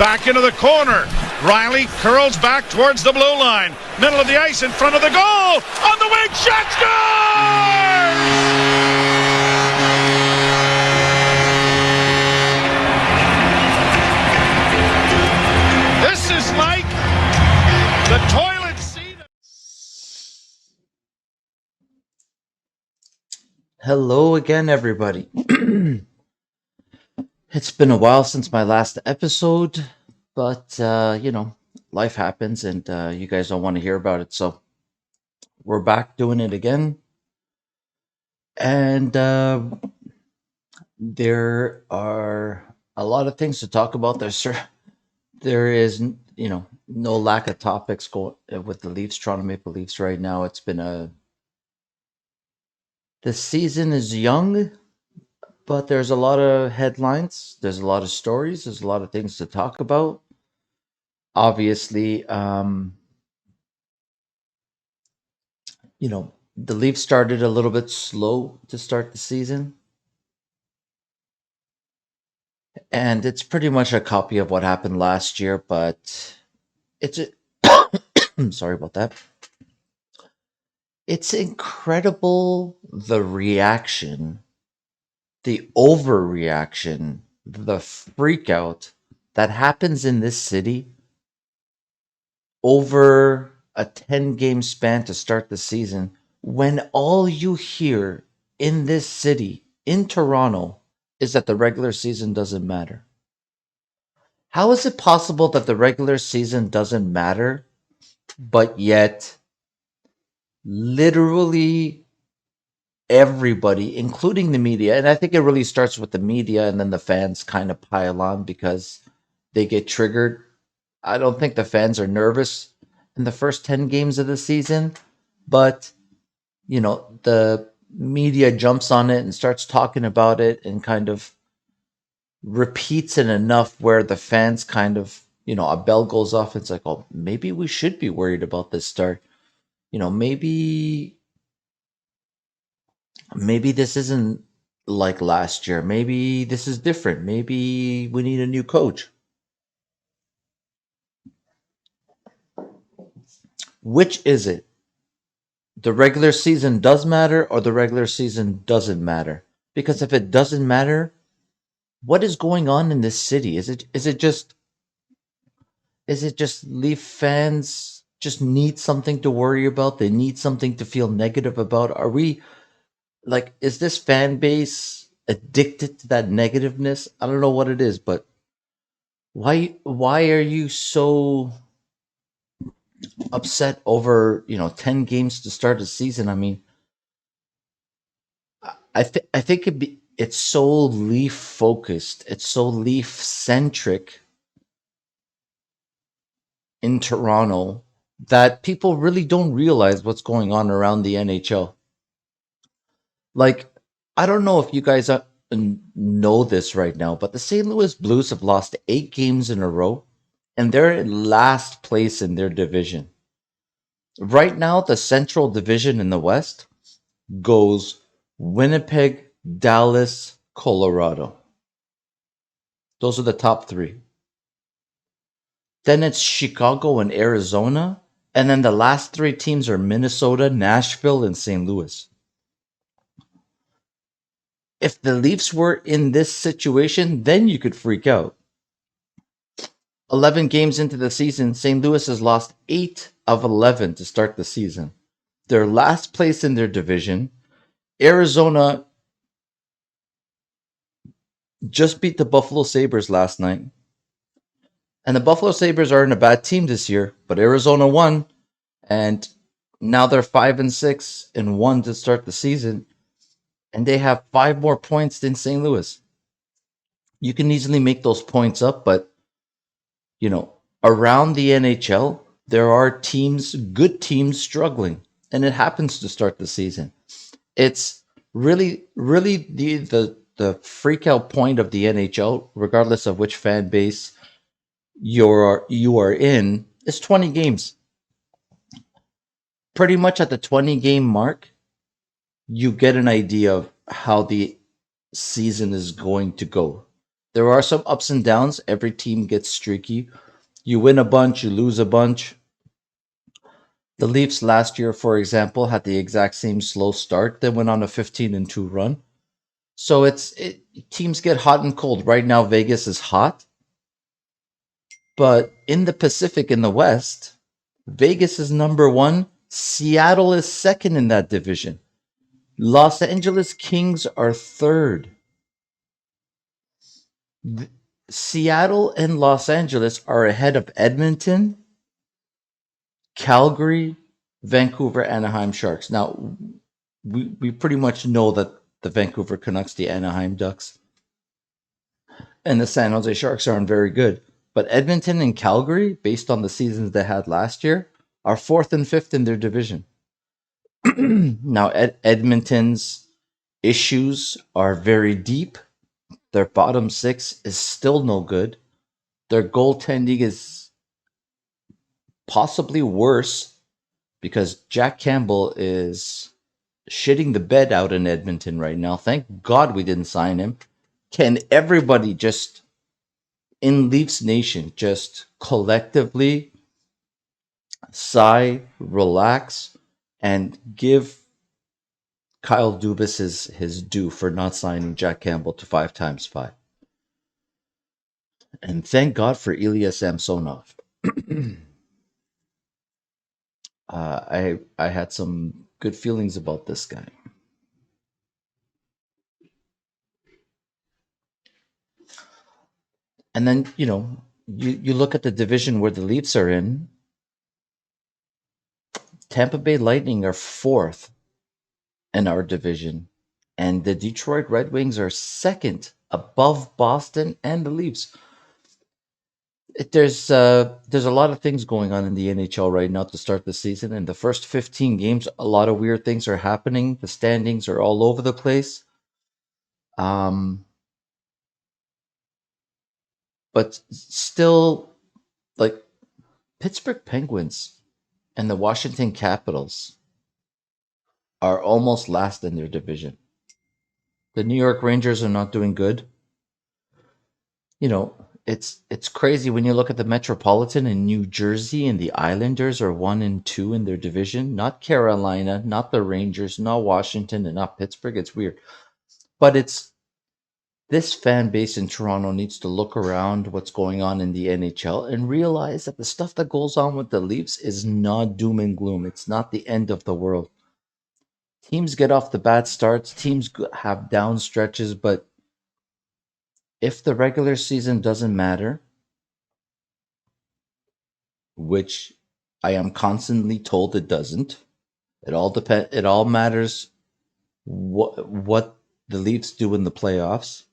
back into the corner. Riley curls back towards the blue line. Middle of the ice in front of the goal. On the wing, shot, scores! This is like the toilet seat. Hello again, everybody. It's been a while since my last episode, but life happens and you guys don't want to hear about it. So we're back doing it again. And there are a lot of things to talk about. There is, no lack of topics going with the Leafs, Toronto Maple Leafs right now. The season is young, but there's a lot of headlines, there's a lot of stories, there's a lot of things to talk about. Obviously, the Leafs started a little bit slow to start the season. And it's pretty much a copy of what happened last year, but I'm sorry about that. It's incredible the reaction, the overreaction, the freak out that happens in this city over a 10-game span to start the season when all you hear in this city, in Toronto, is that the regular season doesn't matter. How is it possible that the regular season doesn't matter, but yet literally everybody, including the media, and I think it really starts with the media and then the fans kind of pile on because they get triggered. I don't think the fans are nervous in the first 10 games of the season, but the media jumps on it and starts talking about it and kind of repeats it enough where the fans kind of, a bell goes off. It's like, oh, maybe we should be worried about this start. Maybe this isn't like last year. Maybe this is different. Maybe we need a new coach. Which is it? The regular season does matter or the regular season doesn't matter? Because if it doesn't matter, what is going on in this city? Is it just Leaf fans just need something to worry about? They need something to feel negative about? Are we like, is this fan base addicted to that negativeness? I don't know what it is, but why are you so upset over 10 games to start a season? I mean, I think it's so Leaf focused, it's so Leaf centric in Toronto that people really don't realize what's going on around the NHL. Like, I don't know if you guys know this right now, but the St. Louis Blues have lost 8 games in a row, and they're in last place in their division. Right now, the Central Division in the West goes Winnipeg, Dallas, Colorado. Those are the top 3. Then it's Chicago and Arizona, and then the last 3 teams are Minnesota, Nashville, and St. Louis. If the Leafs were in this situation, then you could freak out. 11 games into the season, St. Louis has lost 8 of 11 to start the season. They're last place in their division. Arizona just beat the Buffalo Sabres last night. And the Buffalo Sabres aren't a bad team this year, but Arizona won. And now they're 5-6 and 1 to start the season. And they have 5 more points than St. Louis. You can easily make those points up, but around the NHL, there are good teams struggling, and it happens to start the season. It's really, really the freak out point of the NHL, regardless of which fan base you are in, is 20 games. Pretty much at the 20 game mark, you get an idea of how the season is going to go. There are some ups and downs. Every team gets streaky. You win a bunch, you lose a bunch. The Leafs last year, for example, had the exact same slow start. They went on a 15-2 run. So teams get hot and cold. Right now, Vegas is hot, but in the Pacific, in the West, Vegas is number one. Seattle is second in that division. Los Angeles Kings are third. Seattle and Los Angeles are ahead of Edmonton, Calgary, Vancouver, Anaheim Sharks. Now, we pretty much know that the Vancouver Canucks, the Anaheim Ducks, and the San Jose Sharks aren't very good. But Edmonton and Calgary, based on the seasons they had last year, are fourth and fifth in their division. Now, Edmonton's issues are very deep. Their bottom six is still no good. Their goaltending is possibly worse because Jack Campbell is shitting the bed out in Edmonton right now. Thank God we didn't sign him. Can everybody just in Leafs Nation just collectively sigh, relax, and give Kyle Dubas his due for not signing Jack Campbell to 5x5? And thank God for Ilya Samsonov. I had some good feelings about this guy. And then, you look at the division where the Leafs are in. Tampa Bay Lightning are fourth in our division, and the Detroit Red Wings are second, above Boston and the Leafs. There's a lot of things going on in the NHL right now to start the season. In the first 15 games, a lot of weird things are happening. The standings are all over the place. But still, like Pittsburgh Penguins and the Washington Capitals are almost last in their division. The New York Rangers are not doing good. It's crazy when you look at the Metropolitan in New Jersey, and the Islanders are 1 and 2 in their division. Not Carolina, not the Rangers, not Washington, and not Pittsburgh. It's weird. But it's this fan base in Toronto needs to look around what's going on in the NHL and realize that the stuff that goes on with the Leafs is not doom and gloom. It's not the end of the world. Teams get off the bad starts, teams have down stretches, but if the regular season doesn't matter, which I am constantly told it doesn't, it all matters what the Leafs do in the playoffs.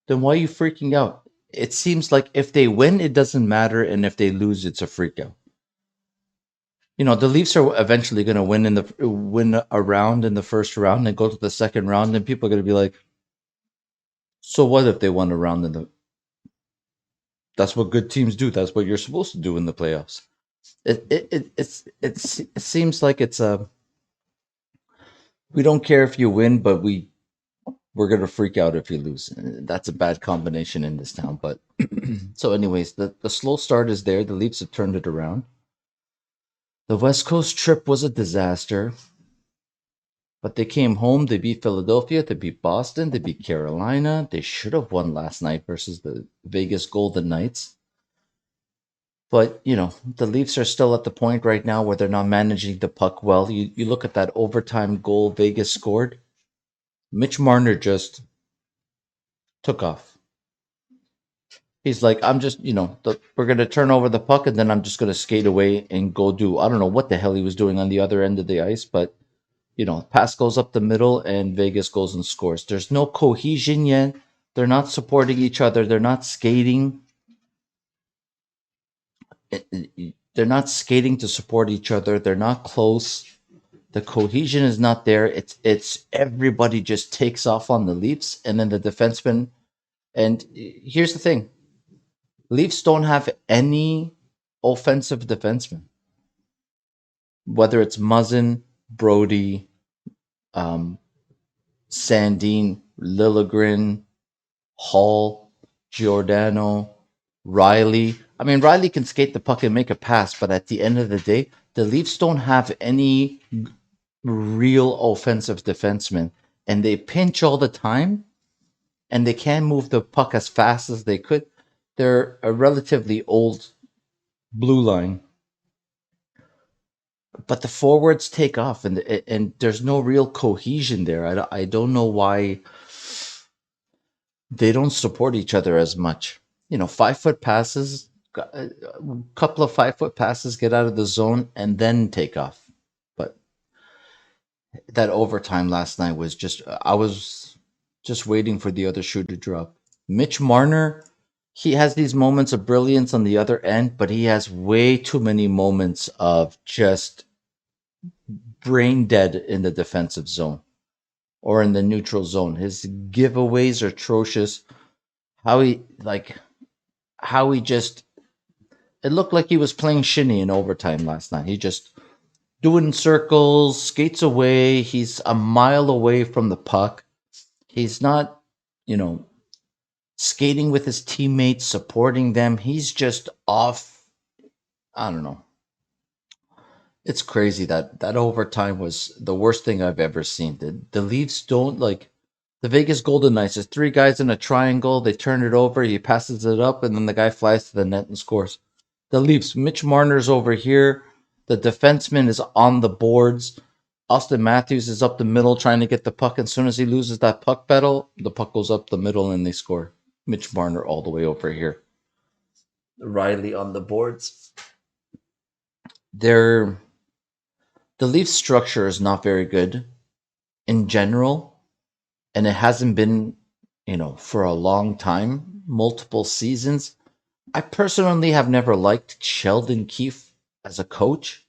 Then why are you freaking out? It seems like if they win, it doesn't matter, and if they lose, it's a freak out. The Leafs are eventually going to win a round in the first round and go to the second round, and people are going to be like, "So what if they won a round in the?" That's what good teams do. That's what you're supposed to do in the playoffs. It seems like it's a we don't care if you win, but we're gonna freak out if you lose. That's a bad combination in this town. But so, anyways, the slow start is there. The Leafs have turned it around. The West Coast trip was a disaster, but they came home. They beat Philadelphia. They beat Boston. They beat Carolina. They should have won last night versus the Vegas Golden Knights. But, the Leafs are still at the point right now where they're not managing the puck well. You look at that overtime goal Vegas scored. Mitch Marner just took off. He's like, I'm just, we're going to turn over the puck and then I'm just going to skate away and go do, I don't know what the hell he was doing on the other end of the ice, but, pass goes up the middle and Vegas goes and scores. There's no cohesion yet. They're not supporting each other. They're not skating. They're not skating to support each other. They're not close. The cohesion is not there. It's everybody just takes off on the Leafs, and then the defenseman. And here's the thing: Leafs don't have any offensive defensemen. Whether it's Muzzin, Brody, Sandin, Lilligren, Hall, Giordano, Riley. I mean, Riley can skate the puck and make a pass, but at the end of the day, the Leafs don't have any real offensive defensemen, and they pinch all the time, and they can't move the puck as fast as they could. They're a relatively old blue line, but the forwards take off, and there's no real cohesion there. I don't know why they don't support each other as much. 5 foot passes, a couple of 5 foot passes, get out of the zone, and then take off. But that overtime last night was I was just waiting for the other shoe to drop. Mitch Marner, he has these moments of brilliance on the other end, but he has way too many moments of just brain dead in the defensive zone or in the neutral zone. His giveaways are atrocious. How he just it looked like he was playing shinny in overtime last night. He just doing circles, skates away. He's a mile away from the puck. He's not, you know, skating with his teammates, supporting them. He's just off. I don't know. It's crazy that overtime was the worst thing I've ever seen. The Leafs don't like the Vegas Golden Knights. There's 3 guys in a triangle. They turn it over. He passes it up, and then the guy flies to the net and scores. The Leafs, Mitch Marner's over here. The defenseman is on the boards. Austin Matthews is up the middle trying to get the puck. As soon as he loses that puck battle, the puck goes up the middle and they score. Mitch Marner all the way over here. Riley on the boards. The Leafs structure is not very good in general, and it hasn't been, for a long time, multiple seasons. I personally have never liked Sheldon Keefe as a coach.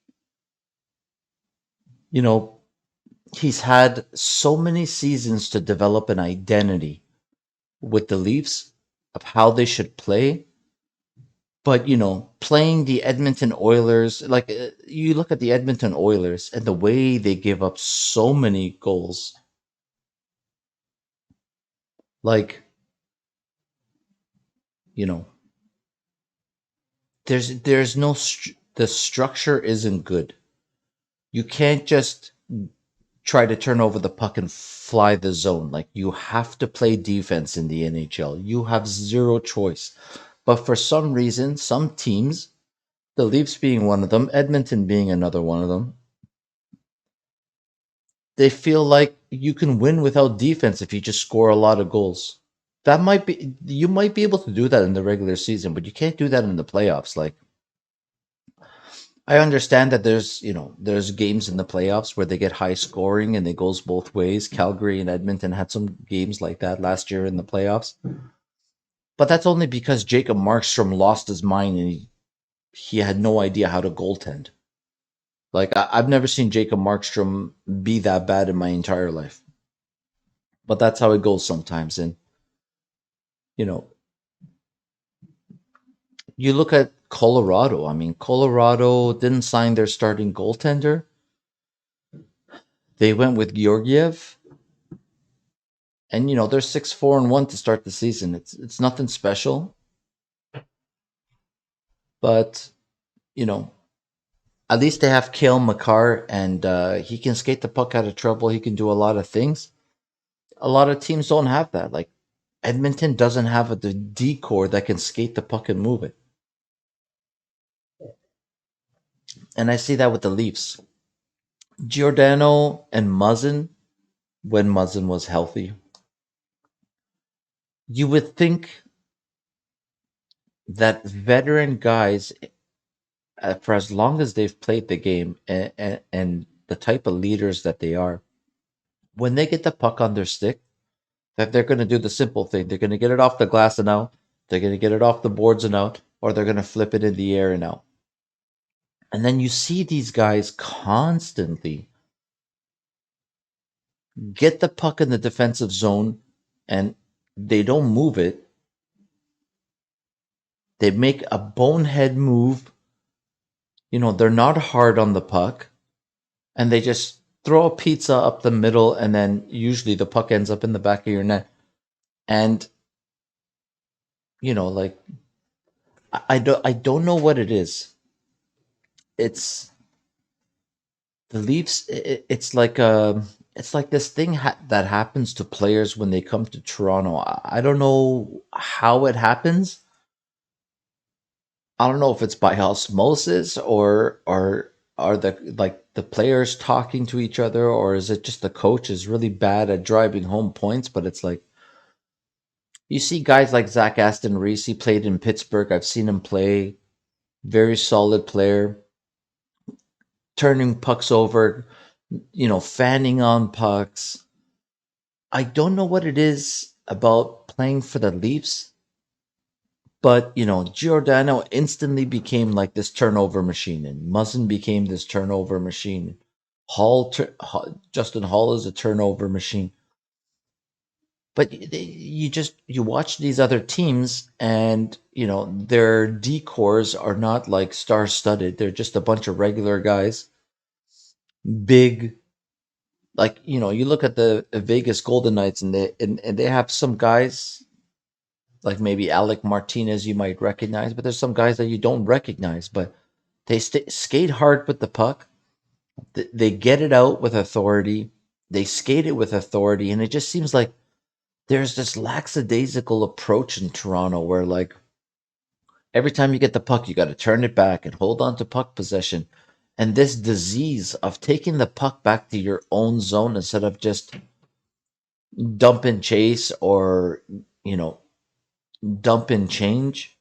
He's had so many seasons to develop an identity with the Leafs of how they should play. But, playing the Edmonton Oilers, like you look at the Edmonton Oilers and the way they give up so many goals. Like, you know, there's no, the structure isn't good. You can't just try to turn over the puck and fly the zone. Like, you have to play defense in the NHL. You have zero choice. But for some reason, some teams, the Leafs being one of them, Edmonton being another one of them, they feel like you can win without defense if you just score a lot of goals. You might be able to do that in the regular season, but you can't do that in the playoffs. Like, I understand that there's games in the playoffs where they get high scoring and it goes both ways. Calgary and Edmonton had some games like that last year in the playoffs. But that's only because Jacob Markstrom lost his mind and he had no idea how to goaltend. Like, I've never seen Jacob Markstrom be that bad in my entire life. But that's how it goes sometimes. And, you know, you look at Colorado. I mean, Colorado didn't sign their starting goaltender. They went with Georgiev. And, they're 6-4-1 to start the season. It's nothing special. But, at least they have Cale Makar, and he can skate the puck out of trouble. He can do a lot of things. A lot of teams don't have that. Like, Edmonton doesn't have the D-core that can skate the puck and move it. And I see that with the Leafs. Giordano and Muzzin, when Muzzin was healthy, you would think that veteran guys, for as long as they've played the game and the type of leaders that they are, when they get the puck on their stick, that they're going to do the simple thing. They're going to get it off the glass and out. They're going to get it off the boards and out, or they're going to flip it in the air and out. And then you see these guys constantly get the puck in the defensive zone and they don't move it. They make a bonehead move. They're not hard on the puck and they just throw a pizza up the middle, and then usually the puck ends up in the back of your net. And like I don't know what it is. It's the Leafs. It's like this thing that happens to players when they come to Toronto. I don't know how it happens. I don't know if it's by osmosis or are the players talking to each other, or is it just the coach is really bad at driving home points? But it's like you see guys like Zach Aston Reese. He played in Pittsburgh. I've seen him play. Very solid player, turning pucks over, fanning on pucks. I don't know what it is about playing for the Leafs, but Giordano instantly became like this turnover machine, and Muzzin became this turnover machine. Justin Hall is a turnover machine. But you watch these other teams, and their decors are not like star studded. They're just a bunch of regular guys, big. Like you look at the Vegas Golden Knights, and they have some guys like maybe Alec Martinez you might recognize, but there's some guys that you don't recognize. But they skate hard with the puck. They get it out with authority. They skate it with authority, and it just seems like there's this lackadaisical approach in Toronto where like every time you get the puck, you got to turn it back and hold on to puck possession. And this disease of taking the puck back to your own zone instead of just dump and chase or you know dump and change.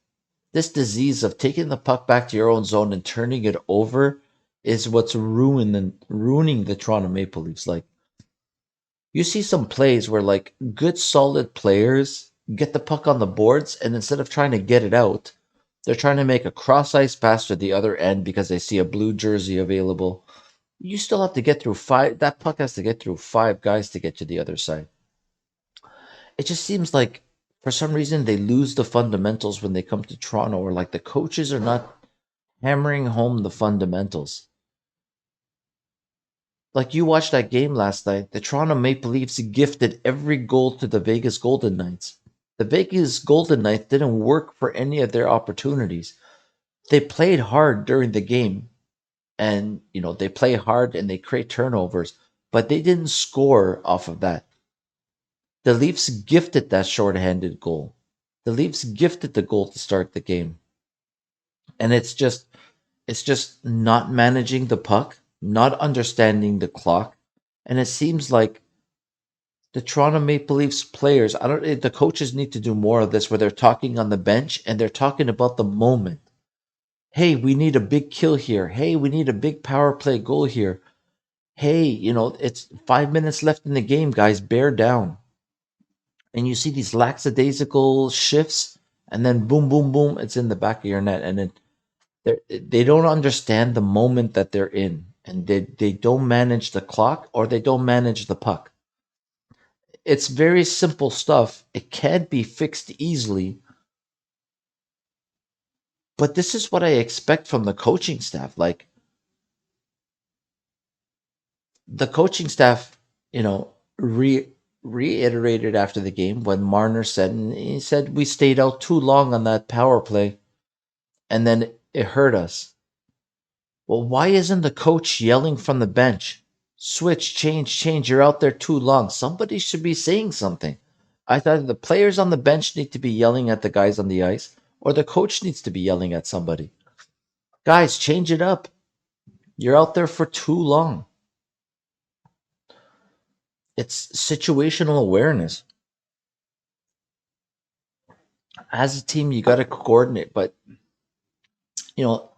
This disease of taking the puck back to your own zone and turning it over is what's ruining the Toronto Maple Leafs. Like you see some plays where like good solid players get the puck on the boards, and instead of trying to get it out, they're trying to make a cross ice pass to the other end because they see a blue jersey available. You still have to get through five. That puck has to get through five guys to get to the other side. It just seems like for some reason they lose the fundamentals when they come to Toronto, or like the coaches are not hammering home the fundamentals. Like you watched that game last night, the Toronto Maple Leafs gifted every goal to the Vegas Golden Knights. The Vegas Golden Knights didn't work for any of their opportunities. They played hard during the game, and they play hard and they create turnovers, but they didn't score off of that. The Leafs gifted that shorthanded goal. The Leafs gifted the goal to start the game. And it's just not managing the puck, not understanding the clock. And it seems like the Toronto Maple Leafs players, I don't the coaches need to do more of this where they're talking on the bench and they're talking about the moment. Hey, we need a big kill here. Hey, we need a big power play goal here. Hey, it's 5 minutes left in the game, guys. Bear down. And you see these lackadaisical shifts, and then boom, boom, boom, it's in the back of your net. And then they don't understand the moment that they're in, and they don't manage the clock or they don't manage the puck. It's very simple stuff. It can be fixed easily, but this is what I expect from the coaching staff. Like the coaching staff, you know, reiterated after the game when Marner said, and he said we stayed out too long on that power play, and then it hurt us. Well, why isn't the coach yelling from the bench? Switch, change, change. You're out there too long. Somebody should be saying something. I thought the players on the bench need to be yelling at the guys on the ice, or the coach needs to be yelling at somebody. Guys, change it up. You're out there for too long. It's situational awareness. As a team, you got to coordinate, but you know,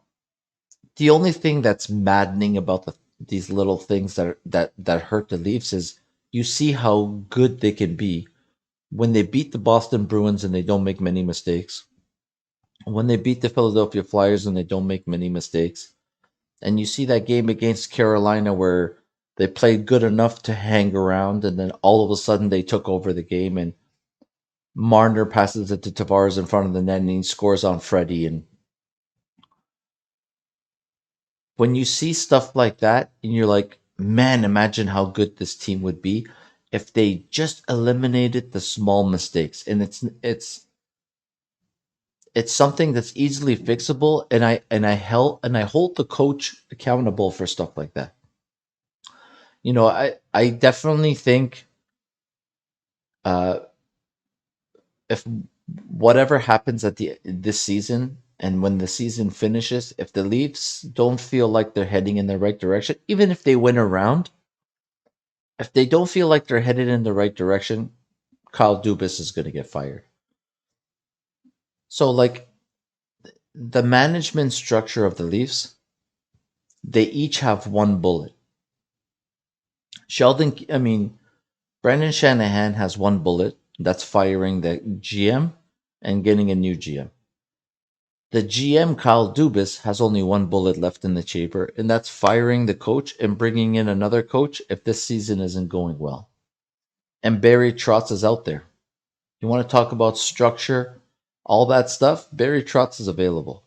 the only thing that's maddening about these little things that hurt the Leafs is you see how good they can be when they beat the Boston Bruins and they don't make many mistakes. When they beat the Philadelphia Flyers and they don't make many mistakes. And you see that game against Carolina where they played good enough to hang around, and then all of a sudden they took over the game, and Marner passes it to Tavares in front of the net and he scores on Freddie. And when you see stuff like that and you're like, man, imagine how good this team would be if they just eliminated the small mistakes. And it's something that's easily fixable, and I hold the coach accountable for stuff like that. I definitely think uh, if whatever happens at the this season and when the season finishes, if the Leafs don't feel like they're heading in the right direction, even if they win a round, if they don't feel like they're headed in the right direction, Kyle Dubas is going to get fired. So, like, the management structure of the Leafs, they each have one bullet. I mean, Brendan Shanahan has one bullet. That's firing the GM and getting a new GM. The GM, Kyle Dubas, has only one bullet left in the chamber, and that's firing the coach and bringing in another coach if this season isn't going well. And Barry Trotz is out there. You want to talk about structure, all that stuff? Barry Trotz is available.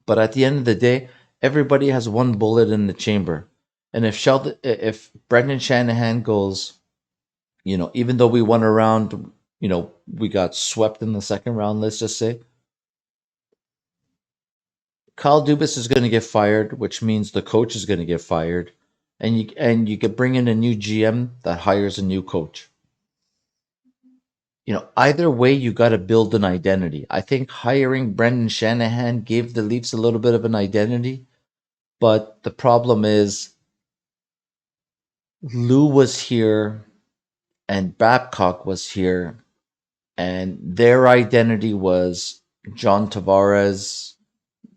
But at the end of the day, everybody has one bullet in the chamber. And if Brendan Shanahan goes, even though we won a round, we got swept in the second round, let's just say, Kyle Dubas is going to get fired, which means the coach is going to get fired, and you could bring in a new GM that hires a new coach. Either way, you got to build an identity. I think hiring Brendan Shanahan gave the Leafs a little bit of an identity, but the problem is Lou was here and Babcock was here, and their identity was John Tavares,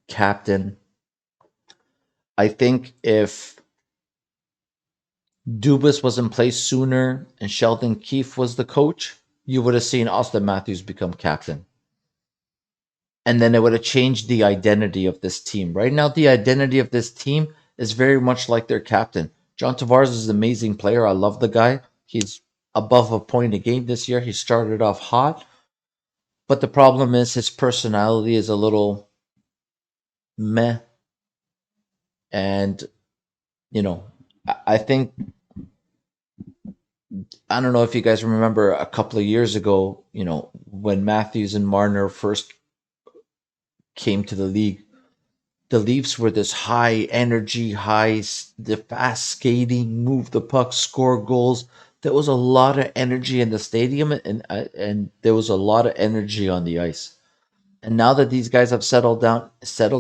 captain. I think if Dubas was in place sooner and Sheldon Keefe was the coach, you would have seen Austin Matthews become captain. And then it would have changed the identity of this team. Right now, the identity of this team is very much like their captain. John Tavares is an amazing player. I love the guy. He's above a point a game this year. He started off hot. But the problem is his personality is a little meh. And, I think, I don't know if you guys remember a couple of years ago, when Matthews and Marner first came to the league, the Leafs were this high energy, the fast skating, move the puck, score goals. There was a lot of energy in the stadium, and there was a lot of energy on the ice. And now that these guys have settled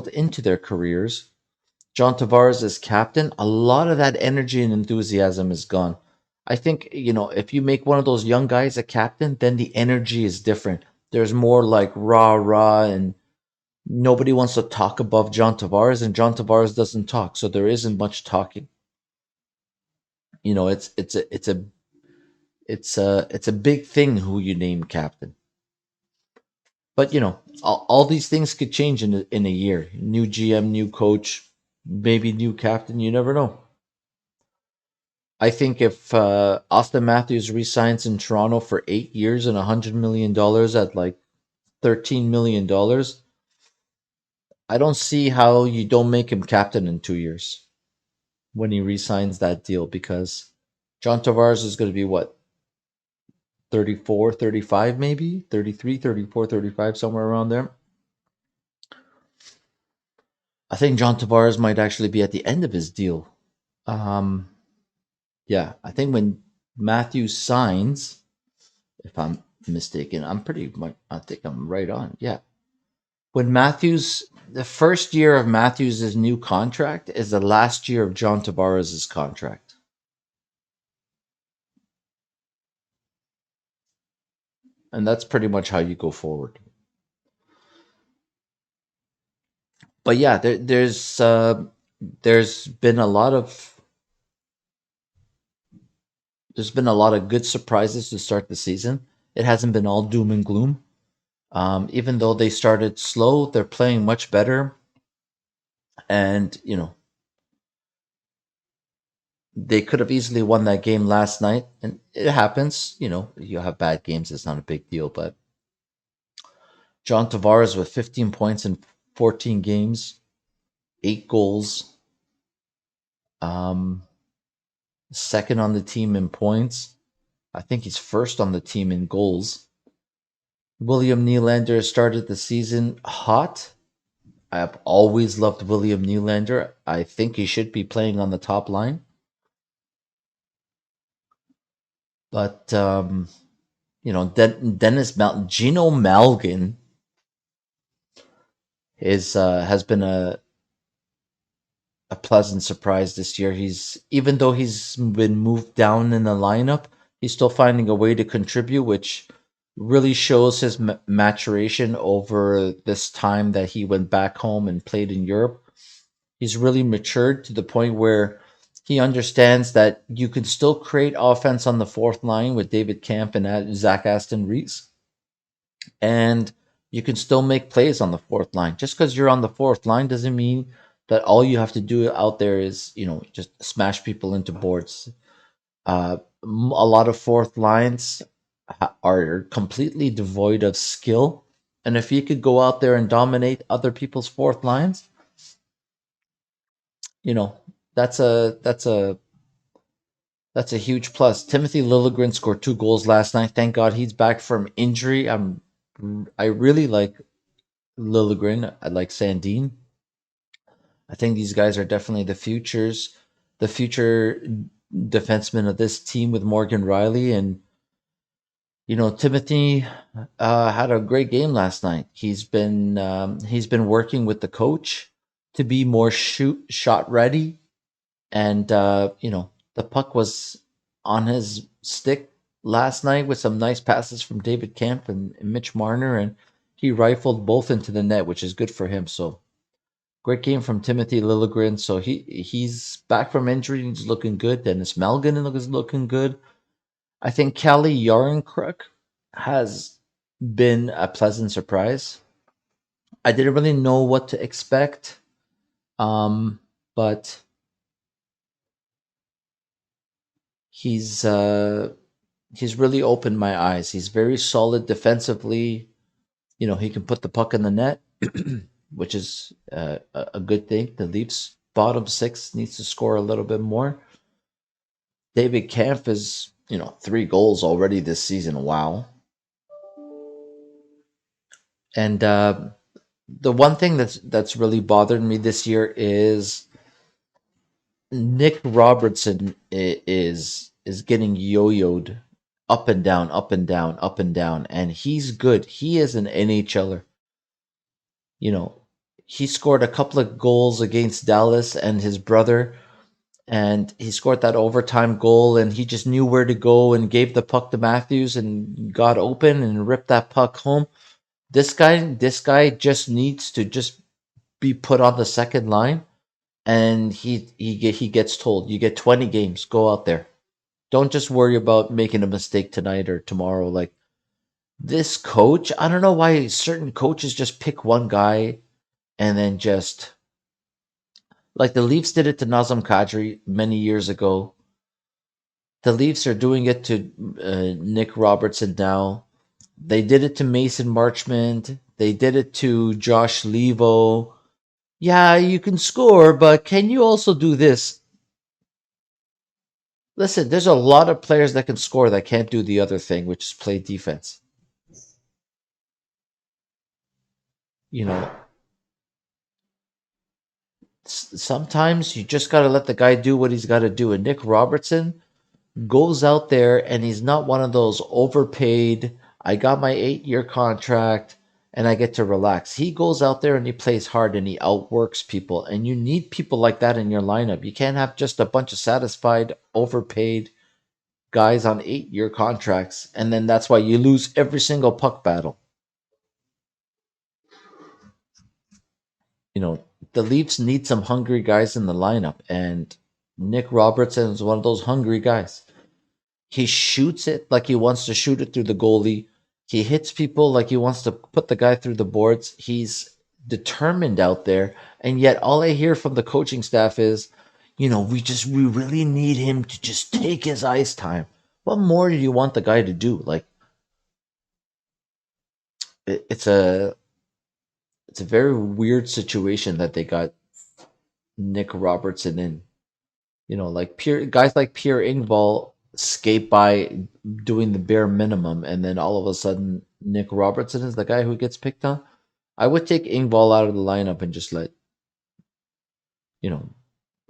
into their careers, John Tavares is captain, a lot of that energy and enthusiasm is gone. I think, if you make one of those young guys a captain, then the energy is different. There's more like rah rah, and nobody wants to talk above John Tavares, and John Tavares doesn't talk, so there isn't much talking. It's a big thing who you name captain. But all these things could change in a year. New GM, new coach, maybe new captain. You never know. I think if Austin Matthews resigns in Toronto for 8 years and $100 million at like $13 million, I don't see how you don't make him captain in 2 years when he resigns that deal, because John Tavares is going to be what, 34, 35, maybe 33, 34, 35, somewhere around there. I think John Tavares might actually be at the end of his deal. Yeah, I think when Matthews signs, if I'm mistaken, I think I'm right on. Yeah. When the first year of Matthews' new contract is the last year of John Tavares' contract. And that's pretty much how you go forward. But yeah, there's been a lot of good surprises to start the season. It hasn't been all doom and gloom. Even though they started slow, they're playing much better. And, they could have easily won that game last night. And it happens. You have bad games. It's not a big deal. But John Tavares with 15 points in 14 games, 8 goals. second on the team in points. I think he's first on the team in goals. William Nylander started the season hot. I've always loved William Nylander. I think he should be playing on the top line. But Gino Malgin is has been a pleasant surprise this year. He's even though he's been moved down in the lineup, he's still finding a way to contribute, which really shows his maturation over this time that he went back home and played in Europe. He's really matured to the point where he understands that you can still create offense on the fourth line with David Camp and Zach Aston Reese, and you can still make plays on the fourth line. Just because you're on the fourth line doesn't mean that all you have to do out there is, just smash people into boards. A lot of fourth lines are completely devoid of skill. And if you could go out there and dominate other people's fourth lines, you know, that's a huge plus. Timothy Liljegren scored 2 goals last night. Thank God he's back from injury. I really like Liljegren. I like Sandin. I think these guys are definitely the future defensemen of this team with Morgan Riley. And Timothy had a great game last night. He's been working with the coach to be more shot ready, and the puck was on his stick last night with some nice passes from David Camp and Mitch Marner, and he rifled both into the net, which is good for him. So great game from Timothy Liljegren. So he's back from injury. He's looking good. Dennis Malgin is looking good. I think Kelly Yarncrook has been a pleasant surprise. I didn't really know what to expect, but he's he's really opened my eyes. He's very solid defensively. He can put the puck in the net, which is a good thing. The Leafs bottom six needs to score a little bit more. David Kampf is 3 goals already this season. Wow. And the one thing that's really bothered me this year is Nick Robertson is getting yo-yoed up and down, up and down, up and down, and he's good. He is an NHLer. You know, he scored a couple of goals against Dallas and his brother, and he scored that overtime goal, and he just knew where to go and gave the puck to Matthews and got open and ripped that puck home. This guy just needs to just be put on the second line, and he gets told, you get 20 games, go out there. Don't just worry about making a mistake tonight or tomorrow. Like this coach, I don't know why certain coaches just pick one guy and then just like the Leafs did it to Nazem Kadri many years ago. The Leafs are doing it to Nick Robertson now. They did it to Mason Marchment. They did it to Josh Levo. Yeah, you can score, but can you also do this? Listen, there's a lot of players that can score that can't do the other thing, which is play defense. You know, sometimes you just got to let the guy do what he's got to do. And Nick Robertson goes out there and he's not one of those overpaid, I got my 8-year contract and I get to relax. He goes out there and he plays hard and he outworks people. And you need people like that in your lineup. You can't have just a bunch of satisfied, overpaid guys on 8-year contracts. And then that's why you lose every single puck battle. You know, the Leafs need some hungry guys in the lineup. And Nick Robertson is one of those hungry guys. He shoots it like he wants to shoot it through the goalie. He hits people like he wants to put the guy through the boards. He's determined out there. And yet all I hear from the coaching staff is, we really need him to just take his ice time. What more do you want the guy to do? Like it's a very weird situation that they got Nick Robertson in. Like Pierre, guys like Pierre Engvall skate by doing the bare minimum, and then all of a sudden Nick Robertson is the guy who gets picked on. I would take Engvall out of the lineup and just let you know.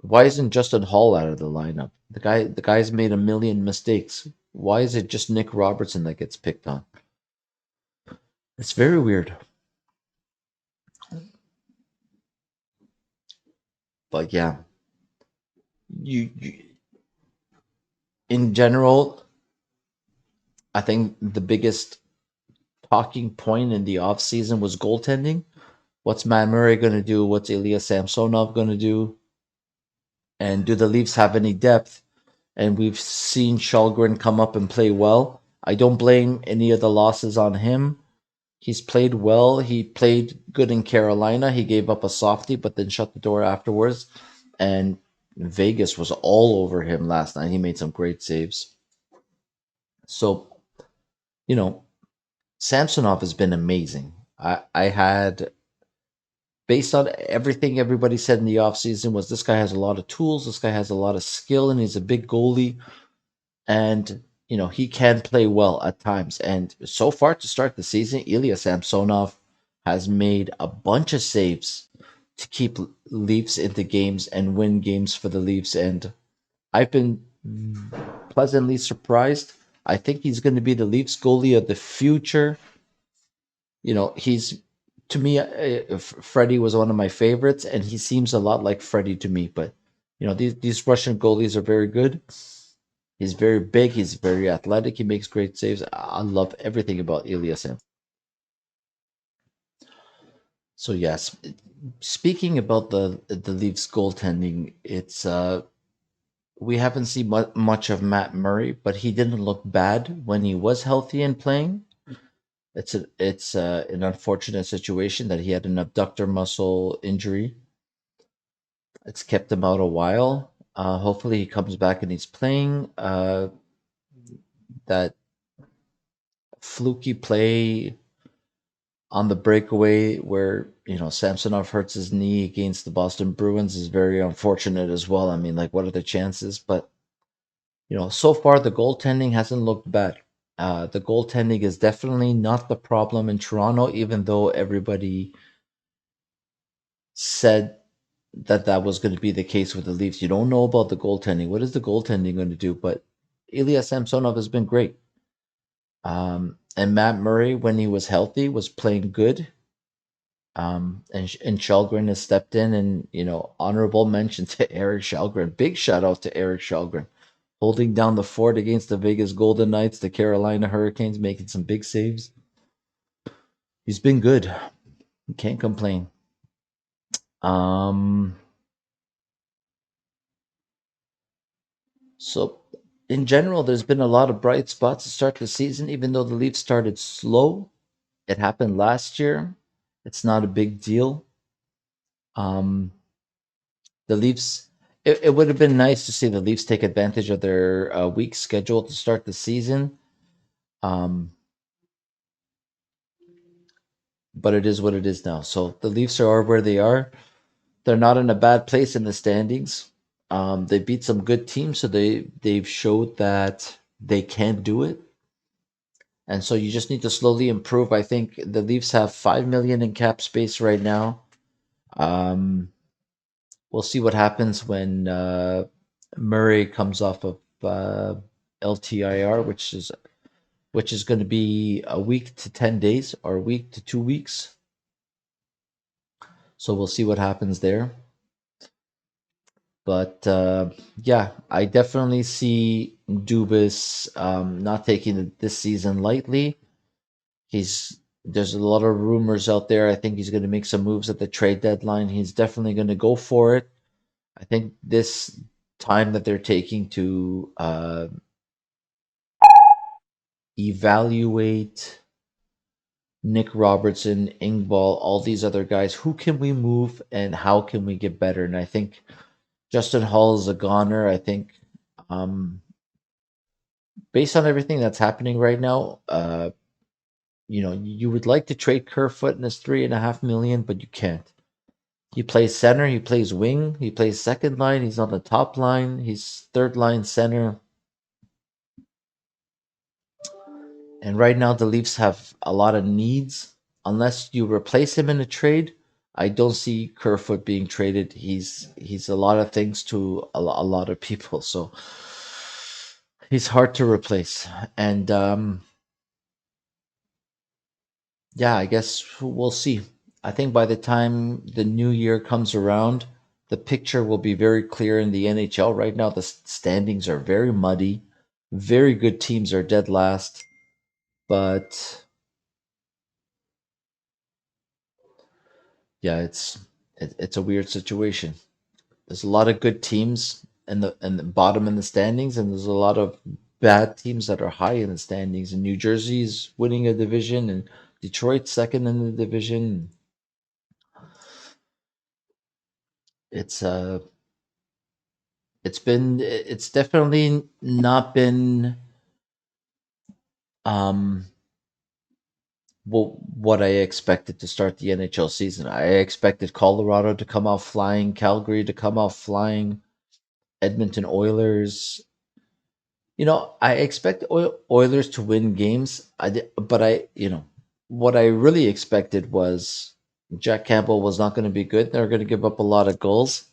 Why isn't Justin Hall out of the lineup? The guy's made a million mistakes. Why is it just Nick Robertson that gets picked on? It's very weird. But yeah, you in general, I think the biggest talking point in the offseason was goaltending. What's Matt Murray going to do? What's Ilya Samsonov going to do? And do the Leafs have any depth? And we've seen Shalgren come up and play well. I don't blame any of the losses on him. He's played well. He played good in Carolina. He gave up a softie, but then shut the door afterwards. And Vegas was all over him last night. He made some great saves. So, you know, Samsonov has been amazing. I had, based on everything everybody said in the offseason, was this guy has a lot of tools, this guy has a lot of skill, and he's a big goalie. And, he can play well at times. And so far to start the season, Ilya Samsonov has made a bunch of saves to keep Leafs into games and win games for the Leafs. And I've been pleasantly surprised. I think he's going to be the Leafs goalie of the future. He's to me, Freddie was one of my favorites, and he seems a lot like Freddie to me. But these Russian goalies are very good. He's very big. He's very athletic. He makes great saves. I love everything about Ilya Sam. So yes, speaking about the Leafs goaltending, it's we haven't seen much of Matt Murray, but he didn't look bad when he was healthy and playing. It's an unfortunate situation that he had an abductor muscle injury. It's kept him out a while. Hopefully, he comes back and he's playing. That fluky play on the breakaway where Samsonov hurts his knee against the Boston Bruins is very unfortunate as well. I mean, like, what are the chances? But so far the goaltending hasn't looked bad. The goaltending is definitely not the problem in Toronto, even though everybody said that was going to be the case with the Leafs. You don't know about the goaltending. What is the goaltending going to do? But Ilya Samsonov has been great. And Matt Murray, when he was healthy, was playing good. And Shalgren has stepped in, and honorable mention to Eric Shalgren. Big shout out to Eric Shalgren, holding down the fort against the Vegas Golden Knights, the Carolina Hurricanes, making some big saves. He's been good. Can't complain. So in general, there's been a lot of bright spots to start the season, even though the Leafs started slow. It happened last year. It's not a big deal. Um, the Leafs. It would have been nice to see the Leafs take advantage of their weak schedule to start the season. Um, but it is what it is now. So the Leafs are where they are. They're not in a bad place in the standings. They beat some good teams, so they've showed that they can do it. And so you just need to slowly improve. I think the Leafs have 5 million in cap space right now. Um, we'll see what happens when Murray comes off of LTIR, which is going to be a week to 10 days or a week to 2 weeks. So we'll see what happens there. But yeah, I definitely see Dubas not taking this season lightly. There's a lot of rumors out there. I think he's going to make some moves at the trade deadline. He's definitely going to go for it. I think this time that they're taking to evaluate Nick Robertson, Ingval, all these other guys, who can we move and how can we get better? And I think Justin Hall is a goner. I think um, based on everything that's happening right now, you would like to trade Kerfoot in this 3.5 million, but you can't. He plays center, he plays wing, he plays second line, he's on the top line, he's third line center. And right now, the Leafs have a lot of needs. Unless you replace him in a trade, I don't see Kerfoot being traded. He's a lot of things to a lot of people, so he's hard to replace. And yeah, I guess we'll see. I think by the time the new year comes around, the picture will be very clear in the NHL. Right now, the standings are very muddy. Very good teams are dead last, but yeah, it's a weird situation. There's a lot of good teams in the bottom in the standings, and there's a lot of bad teams that are high in the standings. And New Jersey's winning a division, and Detroit's second in the division. It's it's definitely not been um what I expected to start the NHL season. I expected Colorado to come out flying, Calgary to come out flying, Edmonton Oilers. I expect Oilers to win games. But what I really expected was Jack Campbell was not going to be good. They're going to give up a lot of goals,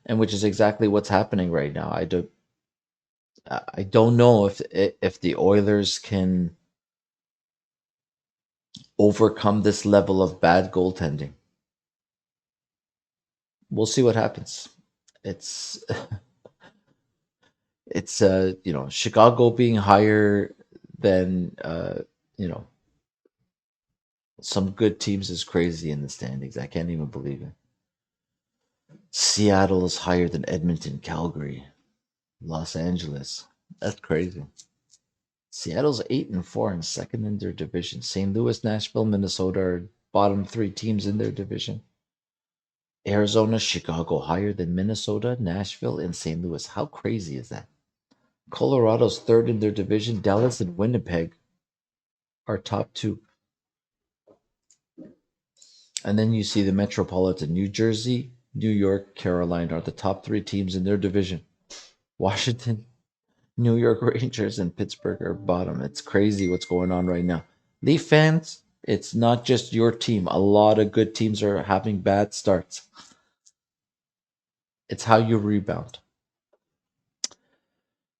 and which is exactly what's happening right now. I don't know if the Oilers can overcome this level of bad goaltending. We'll see what happens. It's it's Chicago being higher than you know some good teams is crazy in the standings. I can't even believe it. Seattle is higher than Edmonton, Calgary, Los Angeles. That's crazy. Seattle's 8-4 and second in their division. St. Louis, Nashville, Minnesota are bottom three teams in their division. Arizona, Chicago higher than Minnesota, Nashville, and St. Louis. How crazy is that? Colorado's third in their division. Dallas and Winnipeg are top two. And then you see the Metropolitan. New Jersey, New York, Carolina are the top three teams in their division. Washington, New York Rangers, and Pittsburgh are bottom. It's crazy what's going on right now. Leaf fans, it's not just your team. A lot of good teams are having bad starts. It's how you rebound.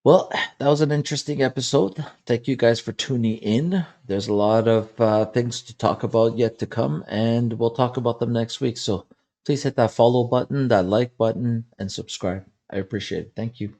Well, that was an interesting episode. Thank you guys for tuning in. There's a lot of things to talk about yet to come, and we'll talk about them next week. So please hit that follow button, that like button, and subscribe. I appreciate it. Thank you.